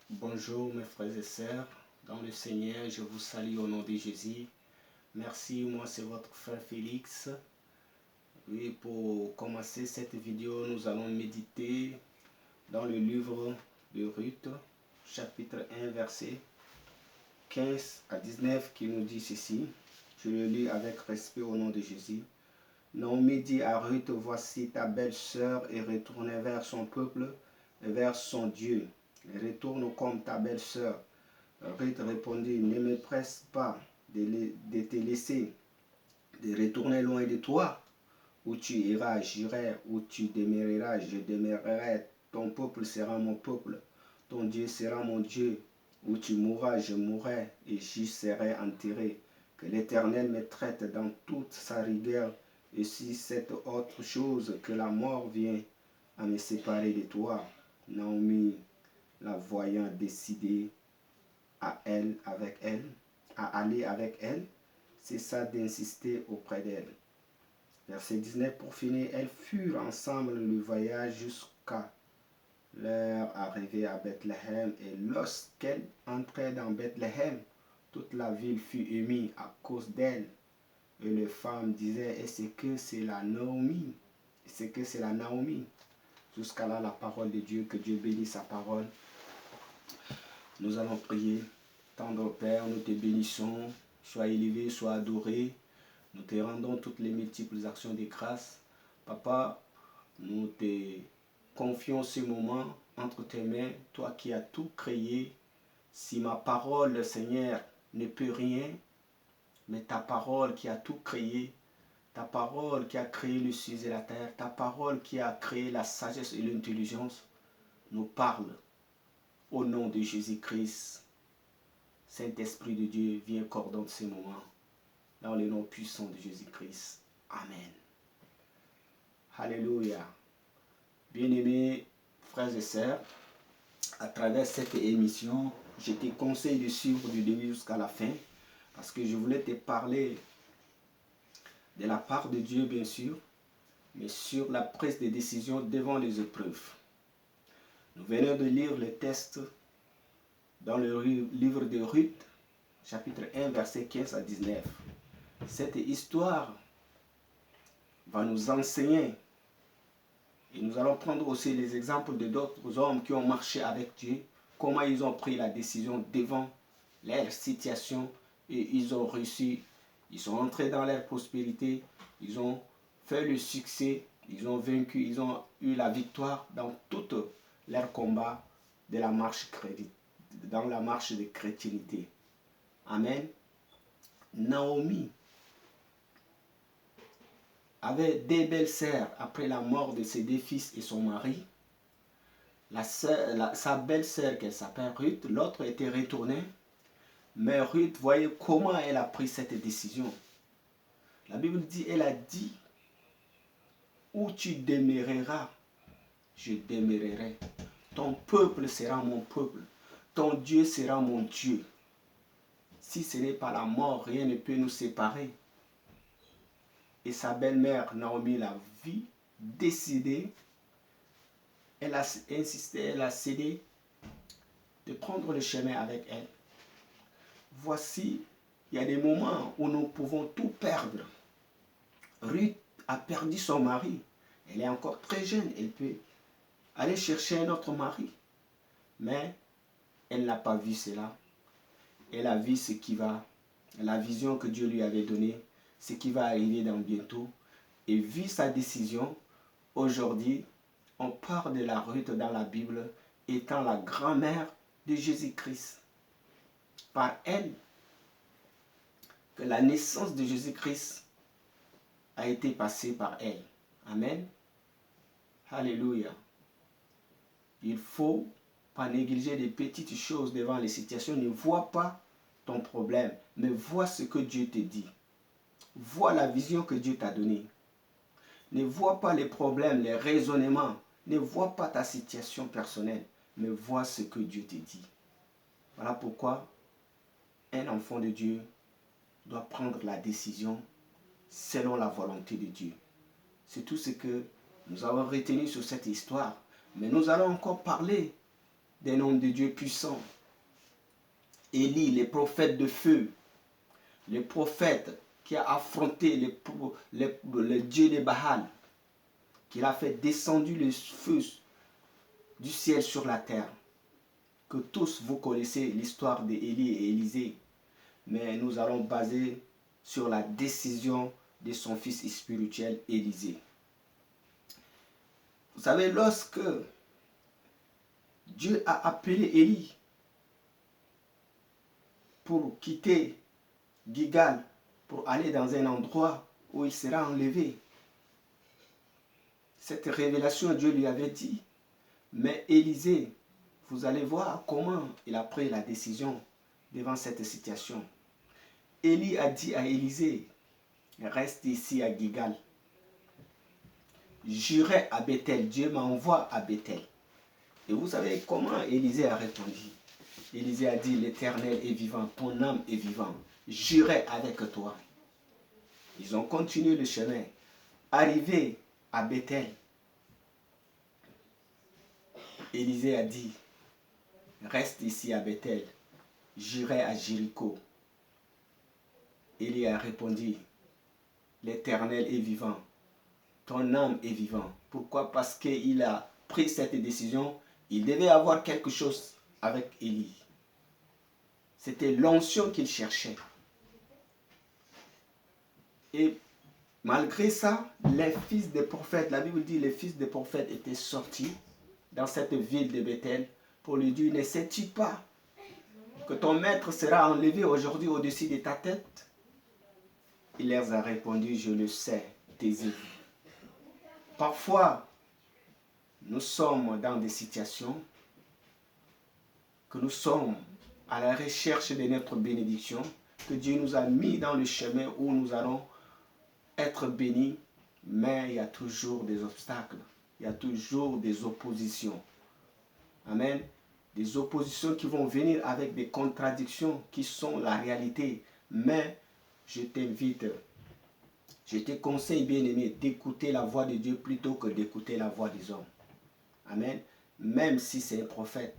Bonjour mes frères et sœurs, dans le Seigneur, je vous salue au nom de Jésus. Merci, moi c'est votre frère Félix. Oui, pour commencer cette vidéo, nous allons méditer dans le livre de Ruth, chapitre 1, verset 15 à 19, qui nous dit ceci. Je le lis avec respect au nom de Jésus. Naomi dit à Ruth, voici ta belle-sœur est retournée vers son peuple et vers son Dieu. Retourne comme ta belle-sœur. Ruth répondit, ne me presse pas de te laisser, de retourner loin de toi. Où tu iras, j'irai, où tu demeureras, je demeurerai. Ton peuple sera mon peuple, ton Dieu sera mon Dieu. Où tu mourras, je mourrai, et j'y serai enterré. Que l'Éternel me traite dans toute sa rigueur, et si cette autre chose que la mort vient à me séparer de toi. Naomi, la voyant décidée à aller avec elle, cessa d'insister auprès d'elle. Verset 19, pour finir, elles furent ensemble le voyage jusqu'à leur arrivée à Bethléem. Et lorsqu'elle entrait dans Bethléem, toute la ville fut émue à cause d'elle. Et les femmes disaient, est-ce que c'est la Naomi? Est-ce que c'est la Naomi? Jusqu'à là, la parole de Dieu, que Dieu bénisse sa parole. Nous allons prier. Tendre Père, nous te bénissons. Sois élevé, sois adoré. Nous te rendons toutes les multiples actions de grâce. Papa, nous te confions ce moment entre tes mains, toi qui as tout créé. Si ma parole, Seigneur, ne peut rien, mais ta parole qui a tout créé, ta parole qui a créé le ciel et la terre, ta parole qui a créé la sagesse et l'intelligence, nous parle au nom de Jésus-Christ. Saint-Esprit de Dieu, viens coordonner ces moments dans le nom puissant de Jésus-Christ. Amen. Alléluia. Bien-aimés frères et sœurs, à travers cette émission, je te conseille de suivre du début jusqu'à la fin, parce que je voulais te parler de la part de Dieu, bien sûr, mais sur la prise de décision devant les épreuves. Nous venons de lire le texte dans le livre de Ruth, chapitre 1, verset 15 à 19. Cette histoire va nous enseigner, et nous allons prendre aussi les exemples de d'autres hommes qui ont marché avec Dieu, comment ils ont pris la décision devant leur situation et ils ont réussi, ils sont entrés dans leur prospérité, ils ont fait le succès, ils ont vaincu, ils ont eu la victoire dans tout leur combat de la marche dans la marche de chrétienté. Amen. Naomi avait des belles-sœurs après la mort de ses deux fils et son mari. Sa belle-sœur, qu'elle s'appelle Ruth, l'autre était retournée. Mais Ruth, voyez comment elle a pris cette décision. La Bible dit, elle a dit, où tu demeureras, je demeurerai. Ton peuple sera mon peuple. Ton Dieu sera mon Dieu. Si ce n'est pas la mort, rien ne peut nous séparer. Et sa belle-mère, Naomi, l'a vu, décidé, elle a insisté, elle a cédé de prendre le chemin avec elle. Voici, il y a des moments où nous pouvons tout perdre. Ruth a perdu son mari. Elle est encore très jeune. Elle peut aller chercher un autre mari. Mais elle n'a pas vu cela. Elle a vu ce qui va, la vision que Dieu lui avait donnée, ce qui va arriver dans bientôt. Et vu sa décision, aujourd'hui, on parle de la Ruth dans la Bible étant la grand-mère de Jésus-Christ. Par elle, que la naissance de Jésus-Christ a été passée par elle. Amen. Alléluia. Il ne faut pas négliger des petites choses devant les situations. Ne vois pas ton problème, mais vois ce que Dieu te dit. Vois la vision que Dieu t'a donnée. Ne vois pas les problèmes, les raisonnements. Ne vois pas ta situation personnelle, mais vois ce que Dieu te dit. Voilà pourquoi un enfant de Dieu doit prendre la décision selon la volonté de Dieu. C'est tout ce que nous avons retenu sur cette histoire. Mais nous allons encore parler des noms de Dieu puissants. Élie, les prophètes de feu, le prophète qui a affronté le dieu de Baal, qui a fait descendre le feu du ciel sur la terre. Que tous vous connaissez l'histoire d'Élie et Élisée, mais nous allons baser sur la décision de son fils spirituel Élisée. Vous savez, lorsque Dieu a appelé Élie pour quitter Gilgal, pour aller dans un endroit où il sera enlevé, cette révélation, Dieu lui avait dit, mais Élisée, vous allez voir comment il a pris la décision devant cette situation. Élie a dit à Élisée, reste ici à Gilgal. J'irai à Bethel, Dieu m'envoie à Bethel. Et vous savez comment Élisée a répondu? Élisée a dit, l'Éternel est vivant, ton âme est vivante, j'irai avec toi. Ils ont continué le chemin. Arrivé à Bethel, Élisée a dit, reste ici à Bethel, j'irai à Jéricho. Élie a répondu, l'Éternel est vivant, ton âme est vivant. Pourquoi? Parce qu'il a pris cette décision, il devait avoir quelque chose avec Élie. C'était l'onction qu'il cherchait. Et malgré ça, les fils des prophètes, la Bible dit les fils des prophètes étaient sortis dans cette ville de Bethel pour lui dire, ne sais-tu pas que ton maître sera enlevé aujourd'hui au-dessus de ta tête? Il leur a répondu, je le sais, taisez-vous. Parfois, nous sommes dans des situations que nous sommes à la recherche de notre bénédiction, que Dieu nous a mis dans le chemin où nous allons être bénis, mais il y a toujours des obstacles, il y a toujours des oppositions. Amen. Des oppositions qui vont venir avec des contradictions qui sont la réalité. Mais je t'invite, je te conseille, bien-aimé, d'écouter la voix de Dieu plutôt que d'écouter la voix des hommes. Amen. Même si c'est un prophète,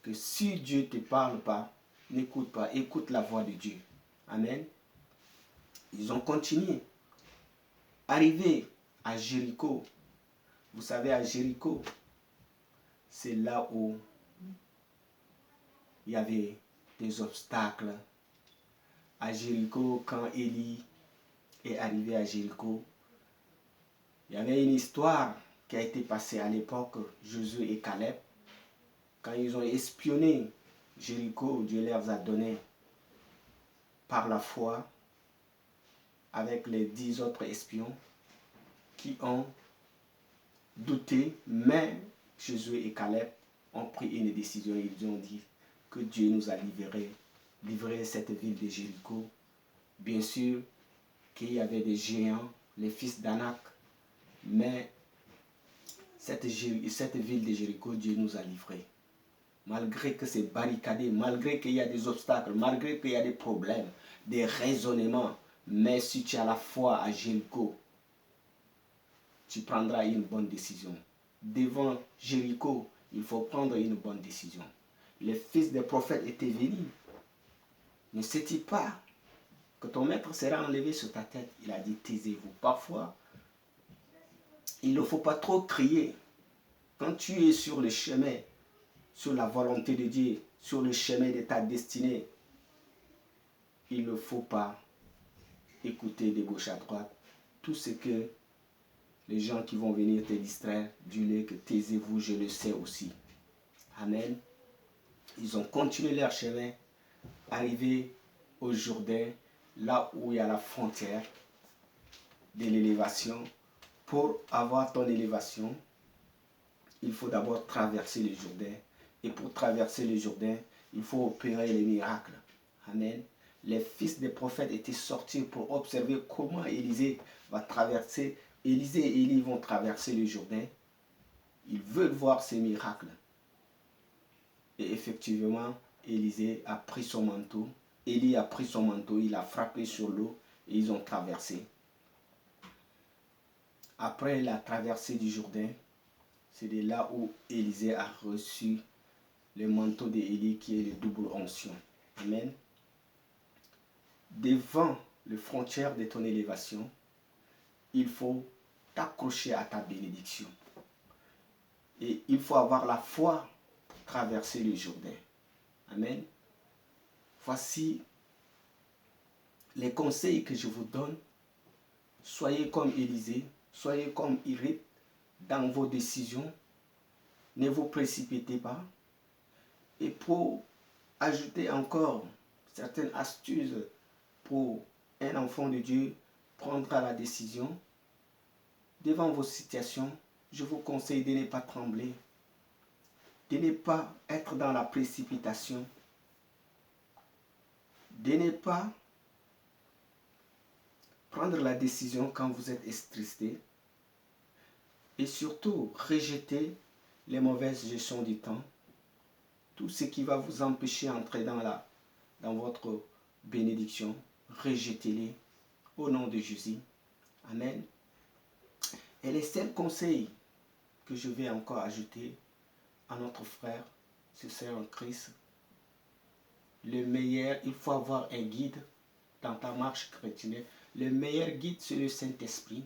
que si Dieu ne te parle pas, n'écoute pas, écoute la voix de Dieu. Amen. Ils ont continué. Arrivé à Jéricho, vous savez, à Jéricho, c'est là où il y avait des obstacles. À Jéricho, quand Élie est arrivé à Jéricho, il y avait une histoire qui a été passée à l'époque, Josué et Caleb. Quand ils ont espionné Jéricho, Dieu leur a donné par la foi, avec les 10 autres espions qui ont douté, mais Josué et Caleb ont pris une décision. Ils ont dit que Dieu nous a livré cette ville de Jéricho. Bien sûr qu'il y avait des géants, les fils d'Anak, mais cette ville de Jéricho, Dieu nous a livrés. Malgré que c'est barricadé, malgré qu'il y a des obstacles, malgré qu'il y a des problèmes, des raisonnements, mais si tu as la foi à Jéricho, tu prendras une bonne décision. Devant Jéricho, il faut prendre une bonne décision. Les fils des prophètes étaient venus. Ne sais-tu pas que ton maître sera enlevé sur ta tête? Il a dit, taisez-vous. Parfois, il ne faut pas trop crier. Quand tu es sur le chemin, sur la volonté de Dieu, sur le chemin de ta destinée, il ne faut pas écouter de gauche à droite tout ce que les gens qui vont venir te distraire, dis-leur que taisez-vous, je le sais aussi. Amen. Ils ont continué leur chemin, arrivés au Jourdain, là où il y a la frontière de l'élévation. Pour avoir ton élévation, il faut d'abord traverser le Jourdain. Et pour traverser le Jourdain, il faut opérer les miracles. Amen. Les fils des prophètes étaient sortis pour observer comment Élisée va traverser. Élisée et Élie vont traverser le Jourdain. Ils veulent voir ces miracles. Et effectivement, Élisée a pris son manteau. Élie a pris son manteau, il a frappé sur l'eau et ils ont traversé. Après la traversée du Jourdain, c'est de là où Élisée a reçu le manteau d'Élie qui est le double onction. Amen. Devant les frontières de ton élévation, il faut t'accrocher à ta bénédiction. Et il faut avoir la foi pour traverser le Jourdain. Amen. Voici les conseils que je vous donne. Soyez comme Élisée, soyez comme Irite dans vos décisions. Ne vous précipitez pas. Et pour ajouter encore certaines astuces pour un enfant de Dieu prendre la décision, devant vos situations, je vous conseille de ne pas trembler, de ne pas être dans la précipitation, de ne pas prendre la décision quand vous êtes estristé et surtout rejeter les mauvaises gestions du temps, tout ce qui va vous empêcher d'entrer dans votre bénédiction, rejetez-les au nom de Jésus. Amen. Et les seuls conseils que je vais encore ajouter à notre frère, ce sœur en Christ, le meilleur, il faut avoir un guide dans ta marche chrétienne. Le meilleur guide, c'est le Saint-Esprit.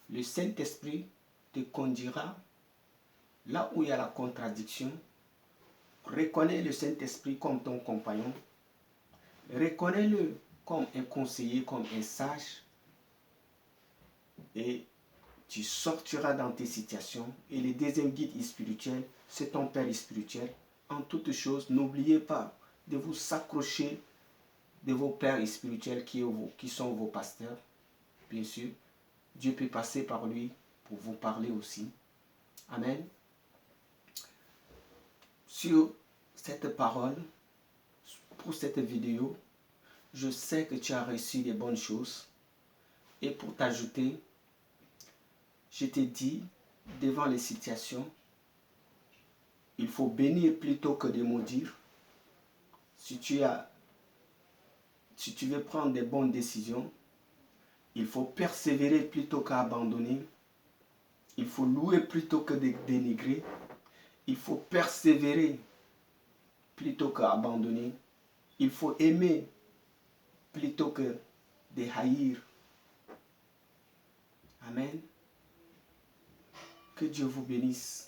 Le Saint-Esprit te conduira là où il y a la contradiction. Reconnais le Saint-Esprit comme ton compagnon. Reconnais-le comme un conseiller, comme un sage. Et tu sortiras dans tes situations. Et le deuxième guide spirituel, c'est ton Père spirituel. En toutes choses, n'oubliez pas de vous s'accrocher de vos pères spirituels qui sont vos pasteurs. Bien sûr, Dieu peut passer par lui pour vous parler aussi. Amen. Sur cette parole, pour cette vidéo, je sais que tu as reçu des bonnes choses. Et pour t'ajouter, je t'ai dit, devant les situations, il faut bénir plutôt que de maudire. Si tu veux prendre des bonnes décisions, il faut persévérer plutôt qu'abandonner. Il faut louer plutôt que de dénigrer. Il faut persévérer plutôt qu'abandonner. Il faut aimer plutôt que de haïr. Amen. Que Dieu vous bénisse.